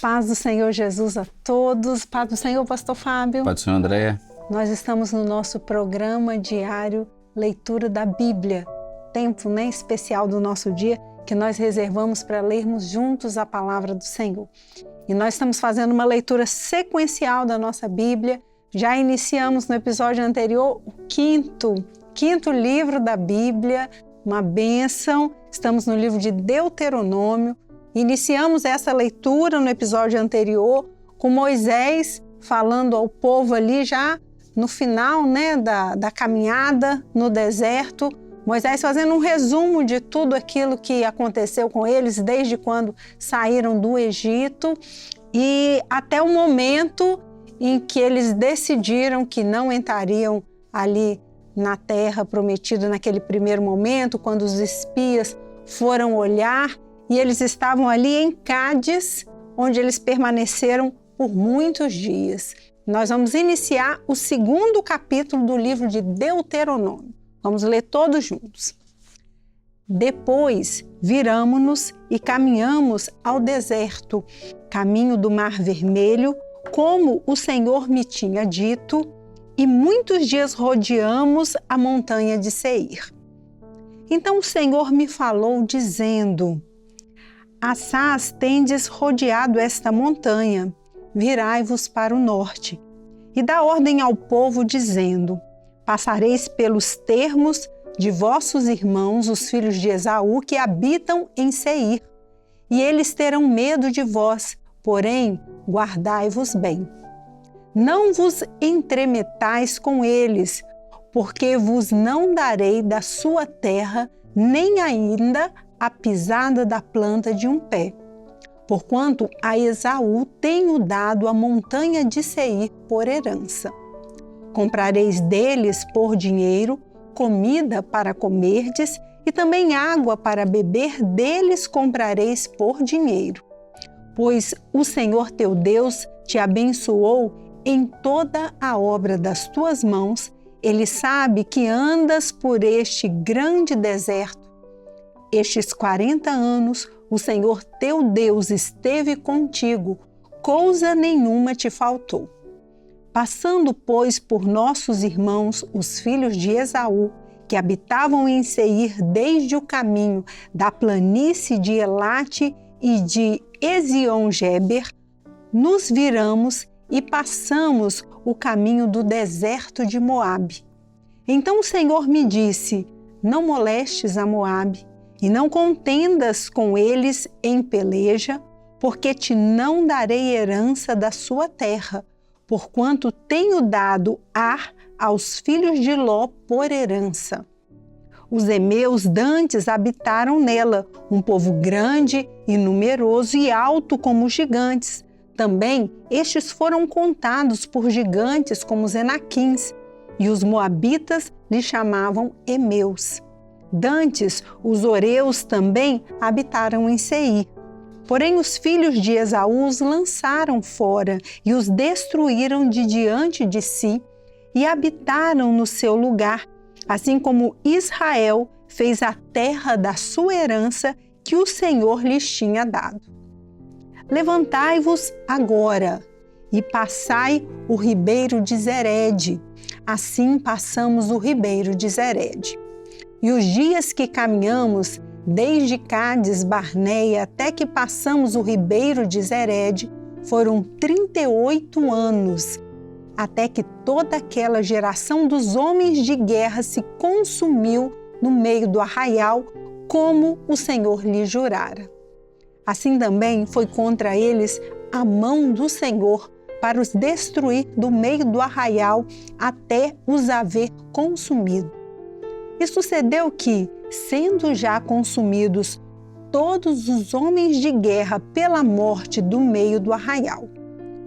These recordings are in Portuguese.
paz do Senhor Jesus a todos. Paz do Senhor, Pastor Fábio. Paz do Senhor, Andréia. Nós estamos no nosso programa diário Leitura da Bíblia. Tempo especial do nosso dia que nós reservamos para lermos juntos a palavra do Senhor. E nós estamos fazendo uma leitura sequencial da nossa Bíblia. Já iniciamos no episódio anterior o quinto livro da Bíblia, uma bênção. Estamos no livro de Deuteronômio. Iniciamos essa leitura no episódio anterior com Moisés falando ao povo ali já no final da caminhada no deserto. Moisés fazendo um resumo de tudo aquilo que aconteceu com eles desde quando saíram do Egito e até o momento em que eles decidiram que não entrariam ali na terra prometida naquele primeiro momento, quando os espias foram olhar e eles estavam ali em Cádiz, onde eles permaneceram por muitos dias. Nós vamos iniciar o segundo capítulo do livro de Deuteronômio. Vamos ler todos juntos. Depois viramo-nos e caminhamos ao deserto, caminho do Mar Vermelho, como o Senhor me tinha dito, e muitos dias rodeamos a montanha de Seir. Então o Senhor me falou dizendo: Assás tendes rodeado esta montanha, virai-vos para o norte, e dá ordem ao povo dizendo: passareis pelos termos de vossos irmãos, os filhos de Esaú, que habitam em Seir, e eles terão medo de vós, porém guardai-vos bem. Não vos entremetais com eles, porque vos não darei da sua terra, nem ainda a pisada da planta de um pé. Porquanto a Esaú tenho dado a montanha de Seir por herança. Comprareis deles por dinheiro comida para comerdes e também água para beber deles comprareis por dinheiro. Pois o Senhor teu Deus te abençoou em toda a obra das tuas mãos. Ele sabe que andas por este grande deserto. Estes 40 anos o Senhor teu Deus esteve contigo, coisa nenhuma te faltou. Passando, pois, por nossos irmãos, os filhos de Esaú, que habitavam em Seir desde o caminho da planície de Elate e de Ezion-Geber, nos viramos e passamos o caminho do deserto de Moabe. Então o Senhor me disse: não molestes a Moabe, e não contendas com eles em peleja, porque te não darei herança da sua terra, porquanto tenho dado Ar aos filhos de Ló por herança. Os emeus dantes habitaram nela, um povo grande e numeroso e alto como os gigantes. Também estes foram contados por gigantes como os enaquins, e os moabitas lhe chamavam emeus. Dantes, os horeus também habitaram em Seir. Porém os filhos de Esaú os lançaram fora e os destruíram de diante de si e habitaram no seu lugar, assim como Israel fez a terra da sua herança que o Senhor lhes tinha dado. Levantai-vos agora e passai o ribeiro de Zered. Assim passamos o ribeiro de Zered. E os dias que caminhamos, desde Cádiz Barneia até que passamos o ribeiro de Zered, foram 38 anos, até que toda aquela geração dos homens de guerra se consumiu no meio do arraial, como o Senhor lhe jurara. Assim também foi contra eles a mão do Senhor para os destruir do meio do arraial até os haver consumido. E sucedeu que, sendo já consumidos todos os homens de guerra pela morte do meio do arraial,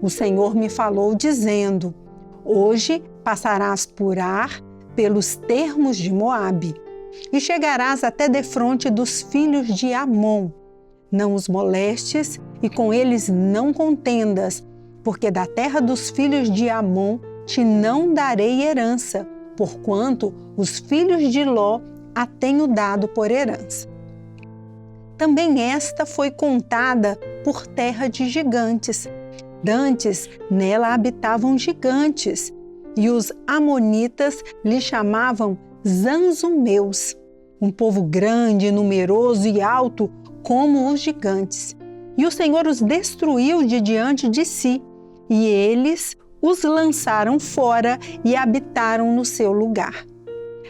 o Senhor me falou dizendo: hoje passarás por Ar pelos termos de Moabe e chegarás até defronte dos filhos de Amon. Não os molestes e com eles não contendas, porque da terra dos filhos de Amon te não darei herança, porquanto os filhos de Ló a tenho dado por herança. Também esta foi contada por terra de gigantes. Dantes nela habitavam gigantes, e os amonitas lhe chamavam Zanzumeus, um povo grande, numeroso e alto como os gigantes. E o Senhor os destruiu de diante de si, e eles os lançaram fora e habitaram no seu lugar.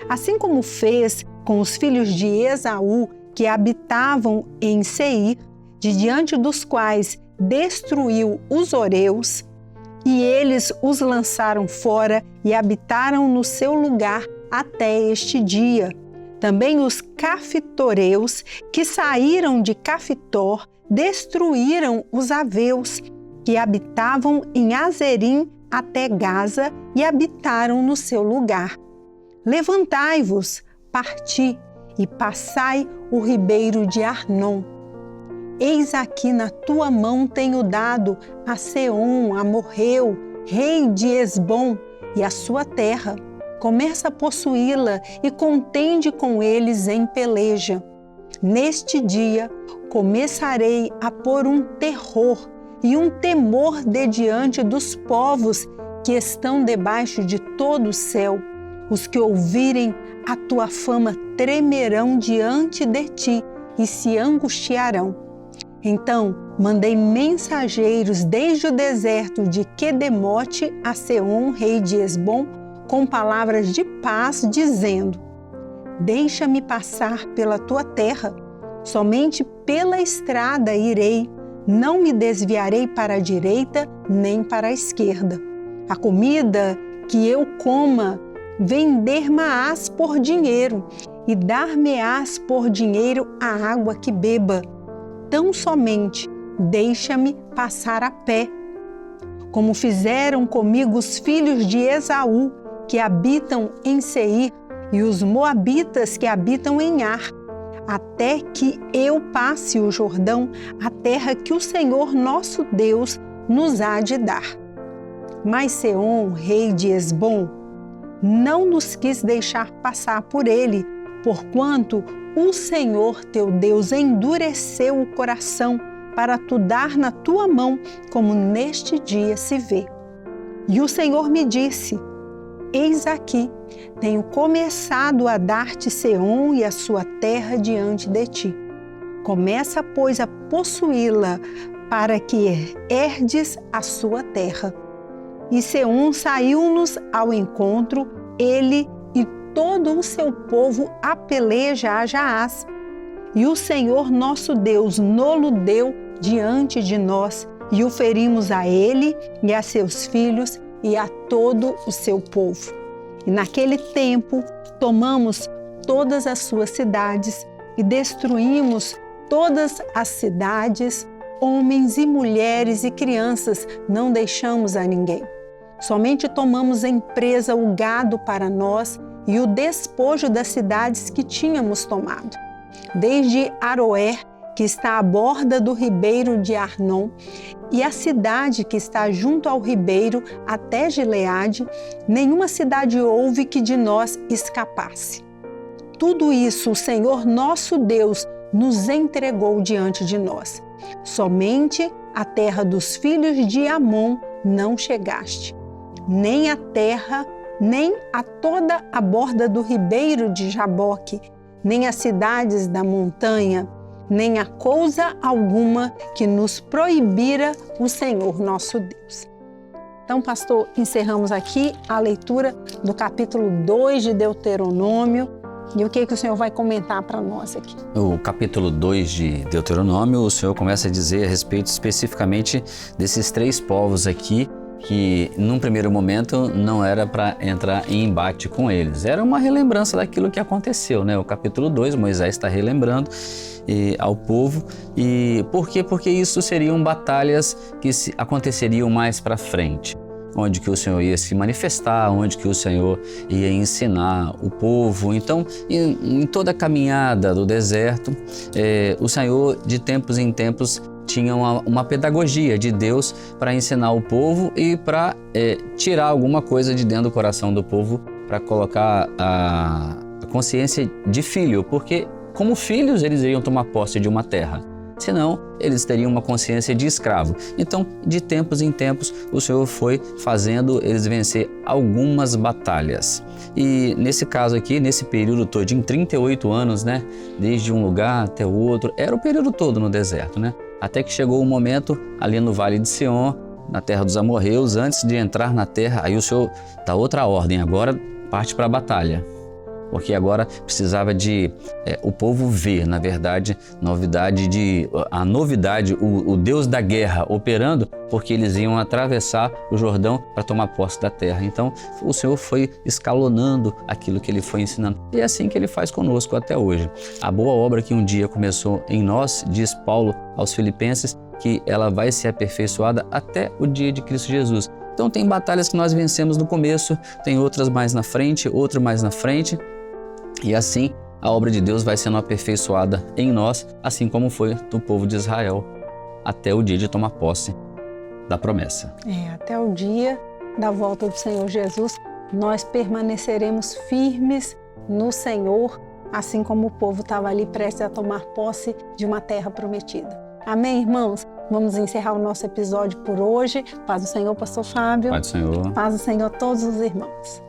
Assim como fez com os filhos de Esaú, que habitavam em Seir, de diante dos quais destruiu os horeus, e eles os lançaram fora e habitaram no seu lugar até este dia. Também os cafitoreus, que saíram de Cafitor, destruíram os aveus, que habitavam em Azerim até Gaza e habitaram no seu lugar. Levantai-vos, parti e passai o ribeiro de Arnon. Eis aqui na tua mão tenho dado a Seom, amorreu, rei de Hesbom, e a sua terra. Começa a possuí-la e contende com eles em peleja. Neste dia começarei a pôr um terror e um temor de diante dos povos que estão debaixo de todo o céu. Os que ouvirem a tua fama tremerão diante de ti e se angustiarão. Então mandei mensageiros desde o deserto de Quedemote a Seom, rei de Hesbom, com palavras de paz, dizendo: deixa-me passar pela tua terra, somente pela estrada irei, não me desviarei para a direita nem para a esquerda. A comida que eu coma, vender-me-ás por dinheiro, e dar-me-ás por dinheiro a água que beba. Tão somente deixa-me passar a pé, como fizeram comigo os filhos de Esaú, que habitam em Seir, e os moabitas que habitam em Ar, até que eu passe o Jordão, a terra que o Senhor nosso Deus nos há de dar. Mas Seom, rei de Hesbom, não nos quis deixar passar por ele, porquanto o Senhor teu Deus endureceu o coração para tu dar na tua mão, como neste dia se vê. E o Senhor me disse: eis aqui, tenho começado a dar-te Seom e a sua terra diante de ti. Começa, pois, a possuí-la, para que herdes a sua terra. E Seom saiu-nos ao encontro, ele e todo o seu povo a peleja a Jaaz. E o Senhor nosso Deus nolo deu diante de nós, e o ferimos a ele e a seus filhos e a todo o seu povo. E naquele tempo tomamos todas as suas cidades e destruímos todas as cidades, homens e mulheres e crianças, não deixamos a ninguém. Somente tomamos em presa o gado para nós e o despojo das cidades que tínhamos tomado. Desde Aroer, que está à borda do ribeiro de Arnon, e a cidade que está junto ao ribeiro até Gileade, nenhuma cidade houve que de nós escapasse. Tudo isso o Senhor nosso Deus nos entregou diante de nós. Somente a terra dos filhos de Amon não chegaste, nem a terra, nem a toda a borda do ribeiro de Jaboque, nem as cidades da montanha, nem a coisa alguma que nos proibira o Senhor nosso Deus. Então, pastor, encerramos aqui a leitura do capítulo 2 de Deuteronômio. E o que o Senhor vai comentar para nós aqui? No capítulo 2 de Deuteronômio, o Senhor começa a dizer a respeito especificamente desses 3 povos aqui, que num primeiro momento não era para entrar em embate com eles. Era uma relembrança daquilo que aconteceu, né? O capítulo 2, Moisés está relembrando ao povo. E por quê? Porque isso seriam batalhas que aconteceriam mais para frente, onde que o Senhor ia se manifestar, onde que o Senhor ia ensinar o povo. Então, em toda a caminhada do deserto, o Senhor, de tempos em tempos, tinha uma pedagogia de Deus para ensinar o povo e para tirar alguma coisa de dentro do coração do povo, para colocar a consciência de filho, porque como filhos eles iriam tomar posse de uma terra, senão eles teriam uma consciência de escravo. Então, de tempos em tempos, o Senhor foi fazendo eles vencer algumas batalhas. E nesse caso aqui, nesse período todo, em 38 anos, né, desde um lugar até o outro, era o período todo no deserto, né? Até que chegou o momento ali no Vale de Sião, na terra dos amorreus, antes de entrar na terra, aí o Senhor dá outra ordem, agora parte para a batalha. Porque agora precisava de o povo ver, na verdade, a novidade, o Deus da guerra operando, porque eles iam atravessar o Jordão para tomar posse da terra. Então, o Senhor foi escalonando aquilo que Ele foi ensinando. E é assim que Ele faz conosco até hoje. A boa obra que um dia começou em nós, diz Paulo aos Filipenses, que ela vai ser aperfeiçoada até o dia de Cristo Jesus. Então, tem batalhas que nós vencemos no começo, tem outras mais na frente, outra mais na frente. E assim a obra de Deus vai sendo aperfeiçoada em nós, assim como foi do povo de Israel, até o dia de tomar posse da promessa. Até o dia da volta do Senhor Jesus, nós permaneceremos firmes no Senhor, assim como o povo estava ali prestes a tomar posse de uma terra prometida. Amém, irmãos? Vamos encerrar o nosso episódio por hoje. Paz do Senhor, pastor Fábio. Paz do Senhor. Paz do Senhor a todos os irmãos.